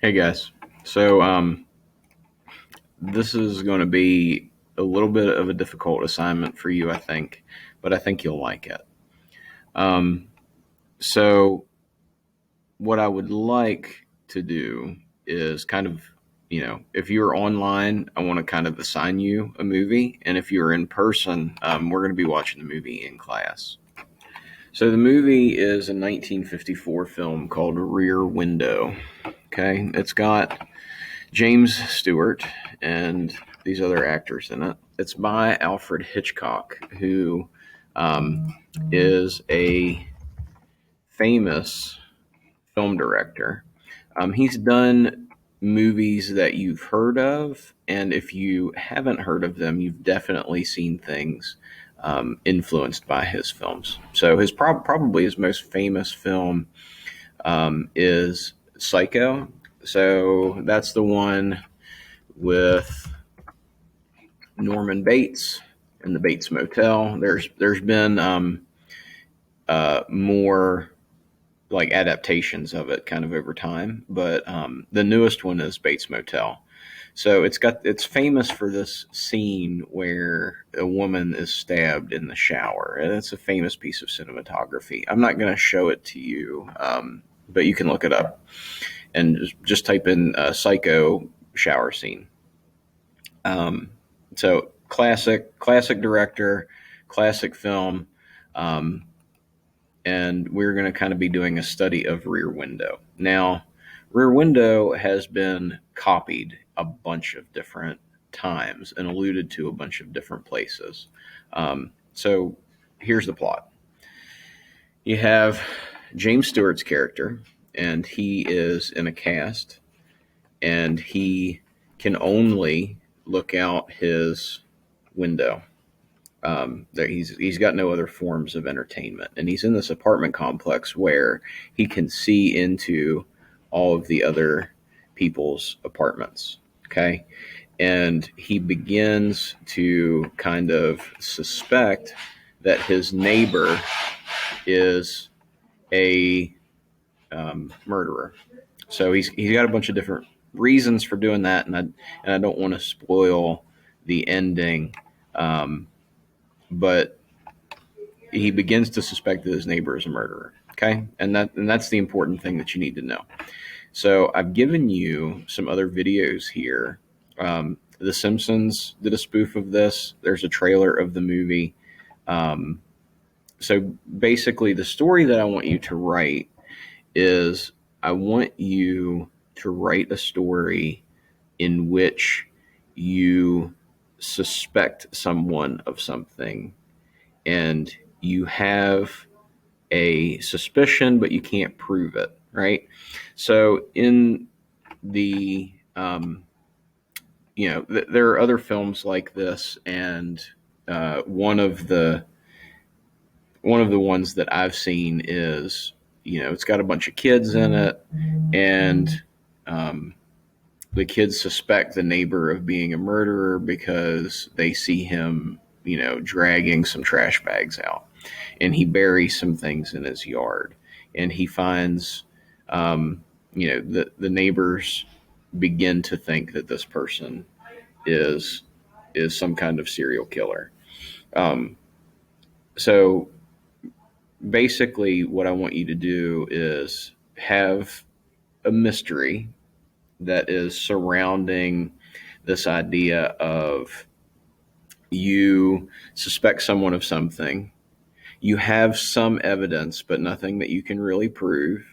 Hey guys. So this is going to be a little bit of a difficult assignment for you, I think, but I think you'll like it. Um, so what I would like to do is kind of, if you're online, I want to kind of assign you a movie, and if you're in person, we're going to be watching the movie in class. So the movie is a 1954 film called Rear Window. Okay, it's got James Stewart and these other actors in it. It's by Alfred Hitchcock, who is a famous film director. He's done movies that you've heard of, and if you haven't heard of them, you've definitely seen things influenced by his films. So probably his most famous film is Psycho. So that's the one with Norman Bates and the Bates Motel. There's been more like adaptations of it kind of over time, but the newest one is Bates Motel. So it's famous for this scene where a woman is stabbed in the shower, and it's a famous piece of cinematography. I'm not going to show it to you, but you can look it up and just type in "psycho shower scene." So classic director, classic film, um, and we're going to kind of be doing a study of Rear Window. Now, Rear Window has been copied a bunch of different times and alluded to a bunch of different places. So here's the plot. You have James Stewart's character, and he is in a cast, and he can only look out his window. That he's got no other forms of entertainment, and he's in this apartment complex where he can see into all of the other people's apartments. Okay, and he begins to kind of suspect that his neighbor is a murderer. So he's got a bunch of different reasons for doing that, and I don't want to spoil the ending. But he begins to suspect that his neighbor is a murderer. Okay, and that's the important thing that you need to know. So I've given you some other videos here. The Simpsons did a spoof of this. There's a trailer of the movie. Um, so basically, the story that I want you to write is I want you to write a story in which you suspect someone of something, and you have a suspicion, but you can't prove it, right? So in the, there are other films like this, and one of the ones that I've seen is, it's got a bunch of kids in it, and um, the kids suspect the neighbor of being a murderer because they see him, dragging some trash bags out, and he buries some things in his yard, and he finds, the neighbors begin to think that this person is some kind of serial killer. Um, so basically, what I want you to do is have a mystery that is surrounding this idea of you suspect someone of something, you have some evidence, but nothing that you can really prove.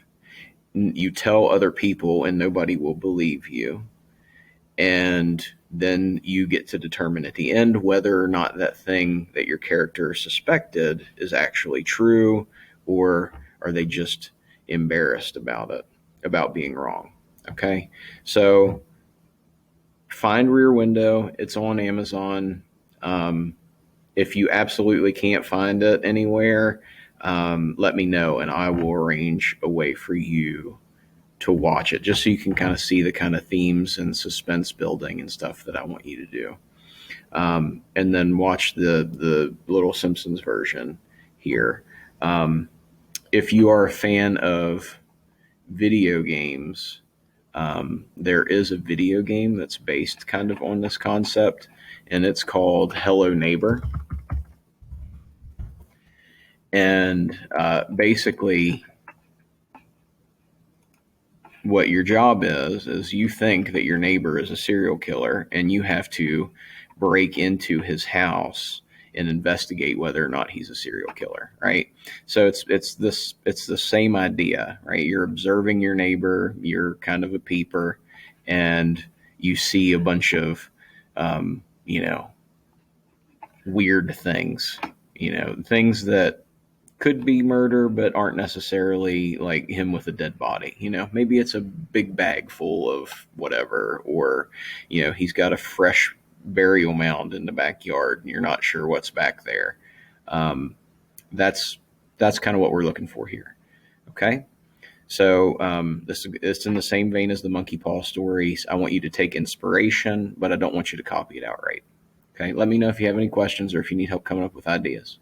You tell other people, and nobody will believe you. And then you get to determine at the end whether or not that thing that your character suspected is actually true, or are they just embarrassed about it, about being wrong. Okay. So find Rear Window. It's on Amazon. If you absolutely can't find it anywhere, let me know, and I will arrange a way for you to watch it, just so you can kind of see the kind of themes and suspense building and stuff that I want you to do. And then watch the Little Simpsons version here. If you are a fan of video games, There is a video game that's based kind of on this concept, and it's called Hello Neighbor. And basically, what your job is you think that your neighbor is a serial killer, and you have to break into his house and investigate whether or not he's a serial killer, right? So it's the same idea, right? You're observing your neighbor, you're kind of a peeper, and you see a bunch of you know, weird things, things that could be murder but aren't necessarily like him with a dead body. Maybe it's a big bag full of whatever, or he's got a fresh burial mound in the backyard and you're not sure what's back there. um, that's that's kind of what we're looking for here. Okay. So this it's in the same vein as the monkey paw stories. I want you to take inspiration, but I don't want you to copy it outright. Okay, let me know if you have any questions or if you need help coming up with ideas.